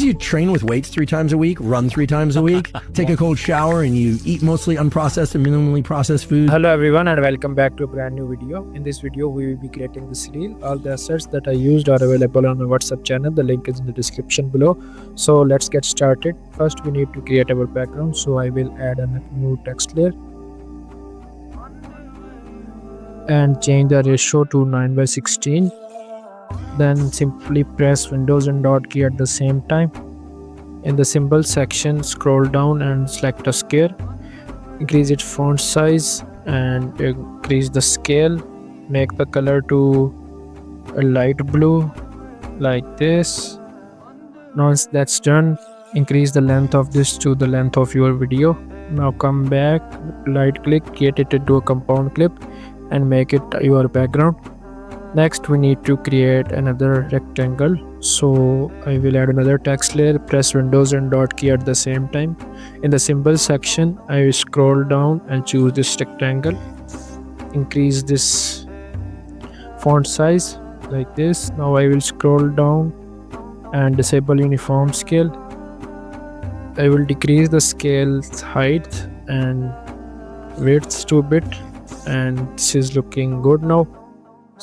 as you train with weights 3 times a week, run 3 times a week, take a cold shower, and you eat mostly unprocessed and minimally processed food. Hello everyone and welcome back to a brand new video. In this video we will be creating this reel. All the assets that I used are available on my WhatsApp channel. The link is in the description below. So let's get started. First we need to create our background. So I will add a new text layer and change the ratio to 9:16. Then simply press Windows and dot key at the same time. In the symbol section, scroll down and select a square. Increase its font size and increase the scale. Make the color to a light blue like this. Once that's done, increase the length of this to the length of your video. Now come back, right click, create it into a compound clip and make it your background. Next we need to create another rectangle. So I will add another text layer, press Windows and dot key at the same time. In the symbol section, I will scroll down and choose this rectangle. Increase this font size like this. Now I will scroll down and disable uniform scale. I will decrease the scale height and width to a bit, and this is looking good now.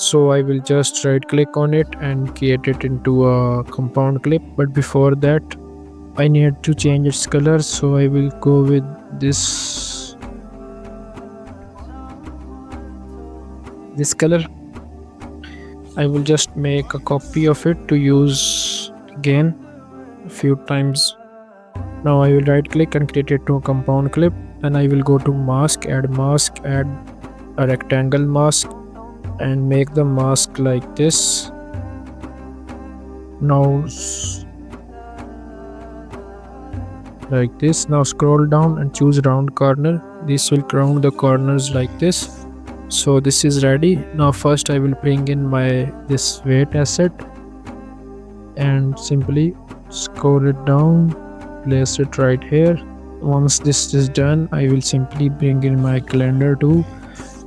So I will just right click on it and create it into a compound clip, but before that I need to change its color. So I will go with this color. I will just make a copy of it to use again a few times. Now I will right click and create it to a compound clip, and I will go to mask, add a rectangle mask and make the mask like this. Now like this. Now scroll down and choose round corner. This will round the corners like this. So this is ready. Now first I will bring in this weight asset and simply scroll it down, place it right here. Once this is done, I will simply bring in my calendar tool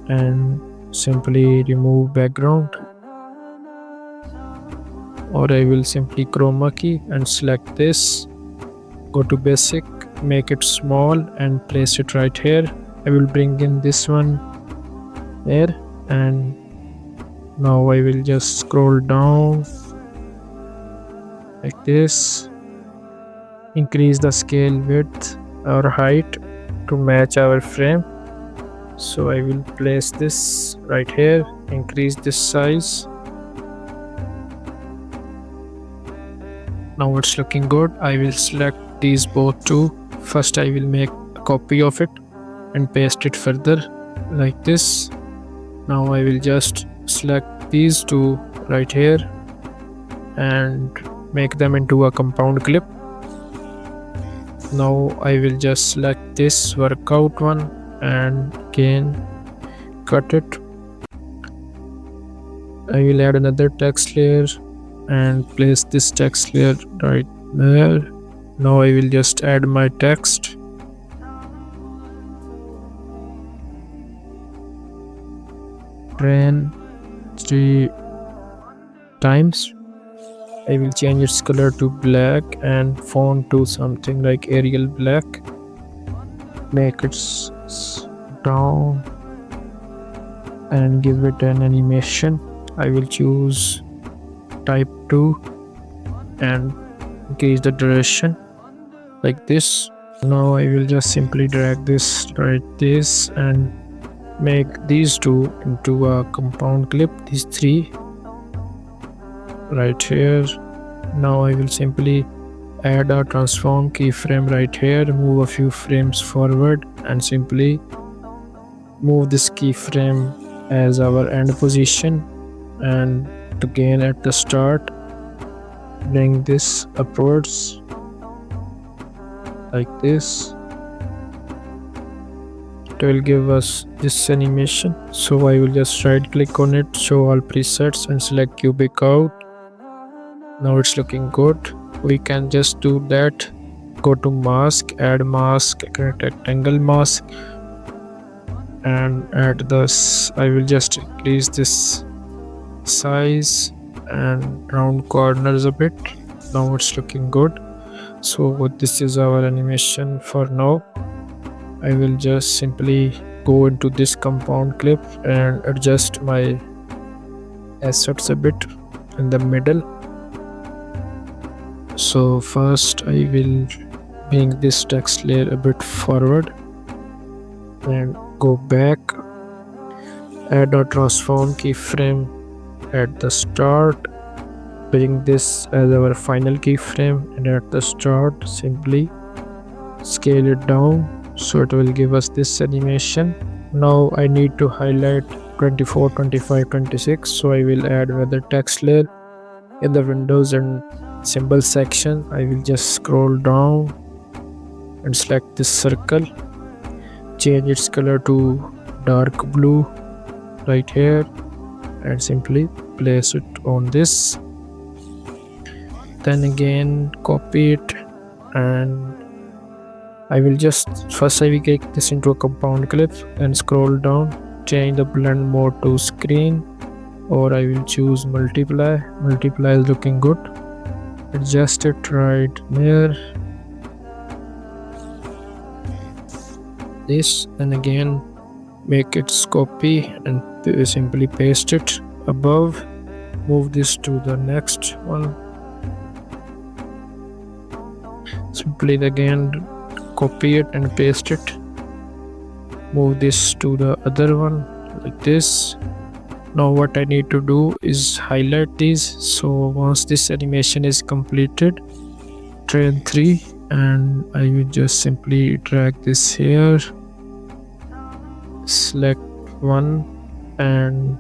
and simply remove background, or I will simply chroma key and select this, go to basic, make it small and place it right here. I will bring in this one there, and now I will just scroll down like this, increase the scale width or height to match our frame. So I will place this right here, increase this size. Now it's looking good. I will select these both two. First I will make a copy of it and paste it further like this. Now I will just select these two right here and make them into a compound clip. Now I will just select this workout one and again cut it. I will add another text layer and place this text layer right there. Now I will just add my text. Train 3 times. I will change its color to black and font to something like Arial black. Make it down and give it an animation. I will choose type 2 and increase the duration like this. Now I will just simply drag this right this and make these two into a compound clip, these three right here. Now I will simply add a transform keyframe right here, move a few frames forward and simply move this keyframe as our end position, and again at the start bring this upwards like this. It will give us this animation. So I will just right click on it, show all presets and select cubic out. Now it's looking good. We can just do that, go to mask, add mask, rectangle mask and add this. I will just increase this size and round corners a bit. Now it's looking good. So this is our animation for now. I will just simply go into this compound clip and adjust my assets a bit in the middle. So first I will bring this text layer a bit forward and go back, add a transform keyframe at the start, bring this as our final keyframe, and at the start simply scale it down so it will give us this animation. Now I need to highlight 24, 25, 26, so I will add another text layer. In the windows and symbol section I will just scroll down and select this circle, change its color to dark blue right here, and simply place it on this. Then again copy it, and I will take this into a compound clip and scroll down, change the blend mode to screen, or I will choose multiply. Multiply is looking good. Adjust it right there. This, and again make its copy and simply paste it above. Move this to the next one. Simply again copy it and paste it. Move this to the other one like this. Now what I need to do is highlight these. So once this animation is completed, train 3, and I will just simply drag this here, select one, and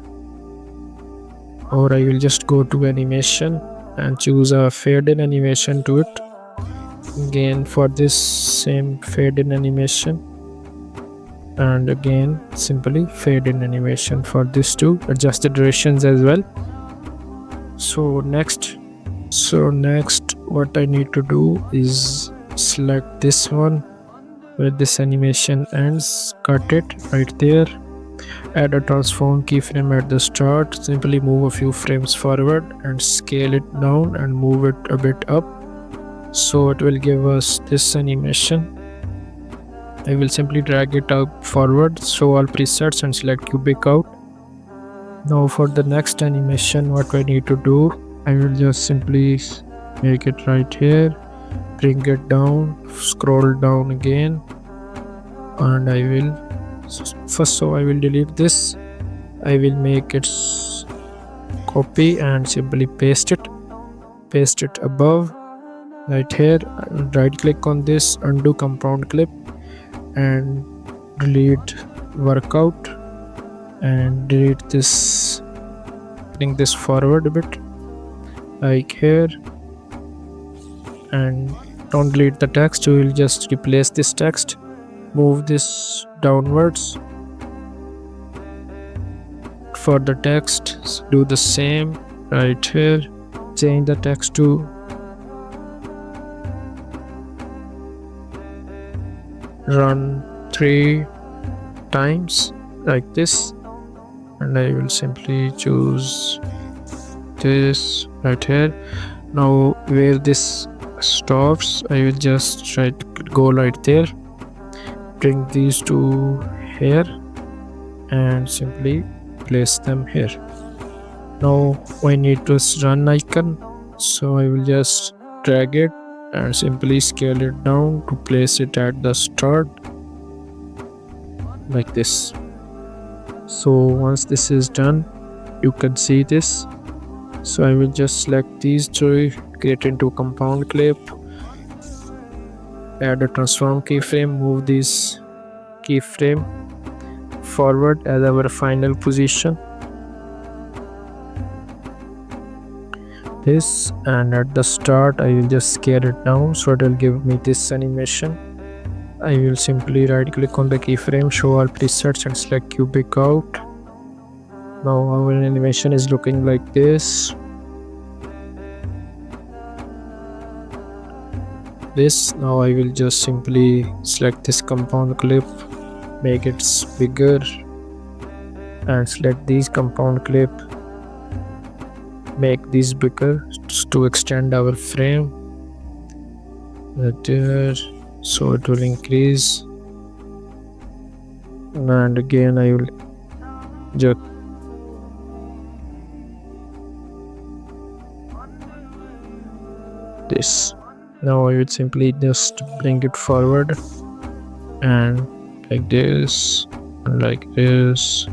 or I will just go to animation and choose a fade in animation to it. Again for this same fade in animation, and again simply fade in animation for this too. Adjust the durations as well. So next what I need to do is select this one where this animation ends, cut it right there, add a transform keyframe at the start, simply move a few frames forward and scale it down and move it a bit up, so it will give us this animation. I will simply drag it up forward, show all presets, and select cubic out. Now for the next animation, what I need to do, I will just simply make it right here, bring it down, scroll down again, and I will delete this. I will make it copy and simply paste it above right here. Right click on this, undo compound clip, and delete workout, and delete this, bring this forward a bit like here, and don't delete the text, we will just replace this text. Move this downwards. For the text, do the same right here, change the text to run 3 times like this, and I will simply choose this right here. Now where this stops, I will just go right there, bring these two here, and simply place them here. Now I need to run icon, so I will just drag it and simply scale it down to place it at the start like this. So once this is done, you can see this. So I will just select these three, create into a compound clip, add a transform keyframe, move this keyframe forward as our final position, this, and at the start I will just scale it down so it will give me this animation. I will simply right click on the keyframe, show all presets, and select cubic out. Now our animation is looking like this. Now I will just simply select this compound clip, make it bigger, and select these compound clip, make these bigger to extend our frame. right there, so it will increase. And again I will just this. Now I would simply just bring it forward and like this and like this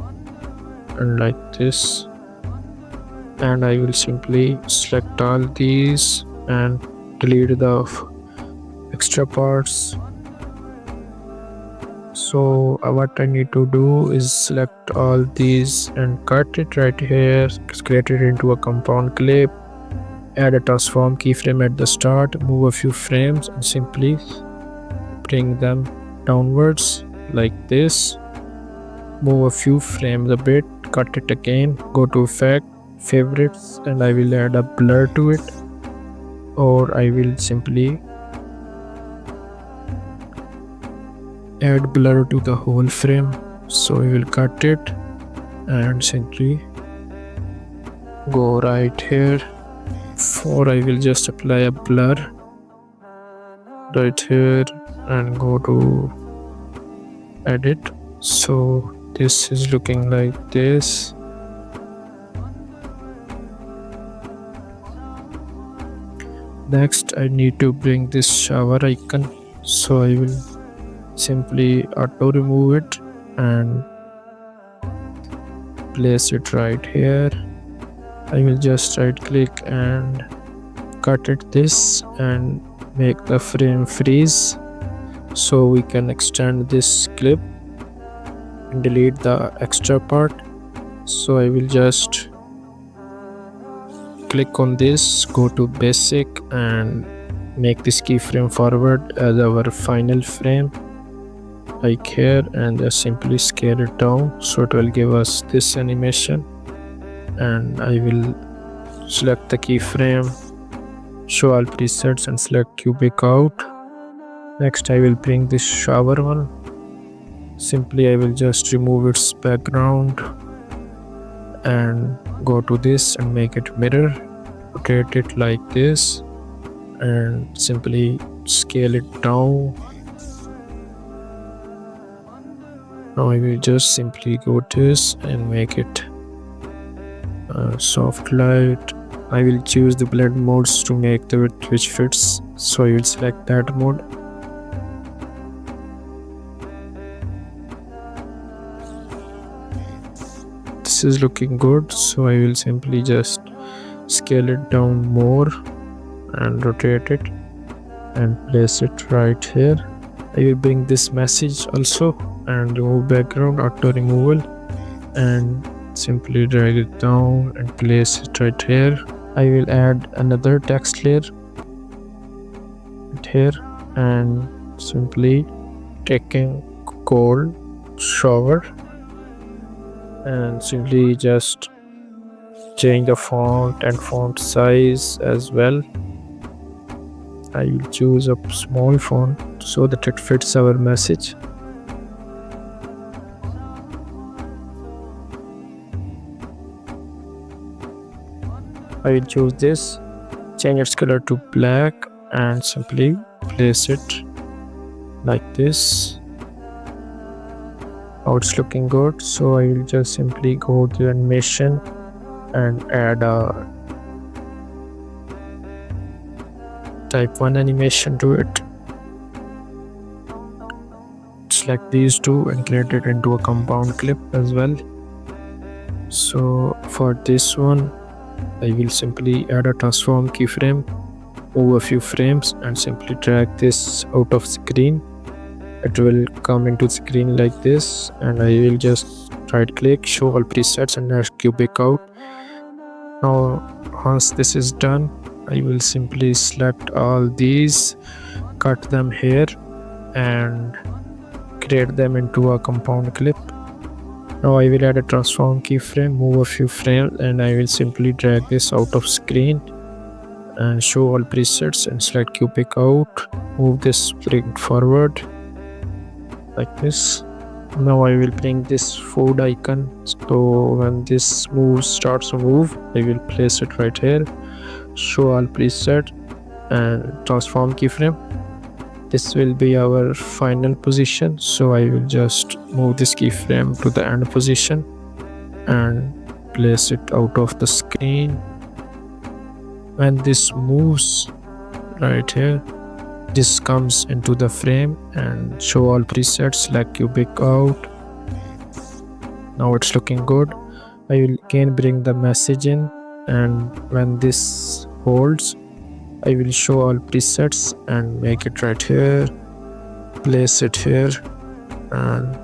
and like this, and I will simply select all these and delete the extra parts. So what I need to do is select all these and cut it right here, create it into a compound clip, add a transform keyframe at the start, move a few frames and simply bring them downwards like this, move a few frames a bit, cut it again, go to effect, favorites, and I will add a blur to it, or I will simply add blur to the whole frame. So we will cut it and simply go right here, or I will just apply a blur right here and go to edit. So this is looking like this. Next I need to bring this shower icon, so I will simply auto remove it and place it right here. I will just right click and cut it this and make the frame freeze, so we can extend this clip and delete the extra part. So I will just click on this, go to basic and make this keyframe forward as our final frame like here, and just simply scale it down so it will give us this animation. And I will select the keyframe, show all presets and select cubic out. Next I will bring this shower one, simply I will just remove its background and go to this and make it mirror, rotate it like this and simply scale it down. Now I will just simply go to this and make it soft light. I will choose the blend modes to make the width which fits, so I will select that mode. This is looking good, so I will simply just scale it down more and rotate it and place it right here. I will bring this message also and remove background auto removal and simply drag it down and place it right here. I will add another text layer right here and simply taking cold shower and simply just change the font and font size as well. I will choose a small font so that it fits our message. I will choose this, change its color to black and simply place it like this. Now it's looking good, so I will just simply go to animation and add a type 1 animation to it. Select these two and create it into a compound clip as well. So for this one I will simply add a transform keyframe, move a few frames and simply drag this out of screen. It will come into screen like this, and I will just right click, show all presets and add cubic out. Now once this is done, I will simply select all these, cut them here and create them into a compound clip. Now I will add a transform keyframe, move a few frames and I will simply drag this out of screen and show all presets and select cubic out, move this, bring it forward like this. Now I will bring this food icon, so when this starts to move, I will place it right here, show all preset and transform keyframe This will be our final position, so I will just move this keyframe to the end position and place it out of the screen. When this moves right here, this comes into the frame and show all presets, like cubic out. Now it's looking good. I will again bring the message in, and when this holds, I will show all presets and make it right here, place it here, and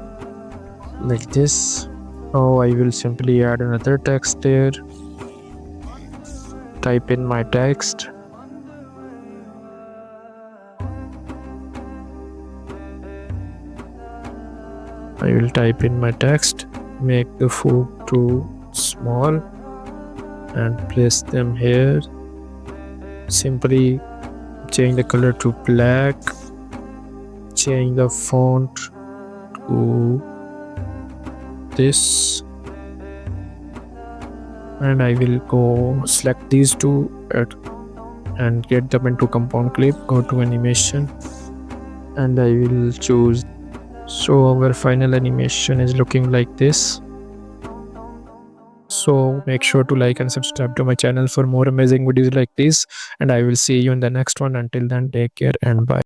like this. Now I will simply add another text here, type in my text. I will type in my text, make the font too small and place them here. Simply change the color to black, change the font to this, and I will go select these two and get them into compound clip, go to animation, and I will choose. So our final animation is looking like this. So make sure to like and subscribe to my channel for more amazing videos like this, and I will see you in the next one. Until then, take care and bye.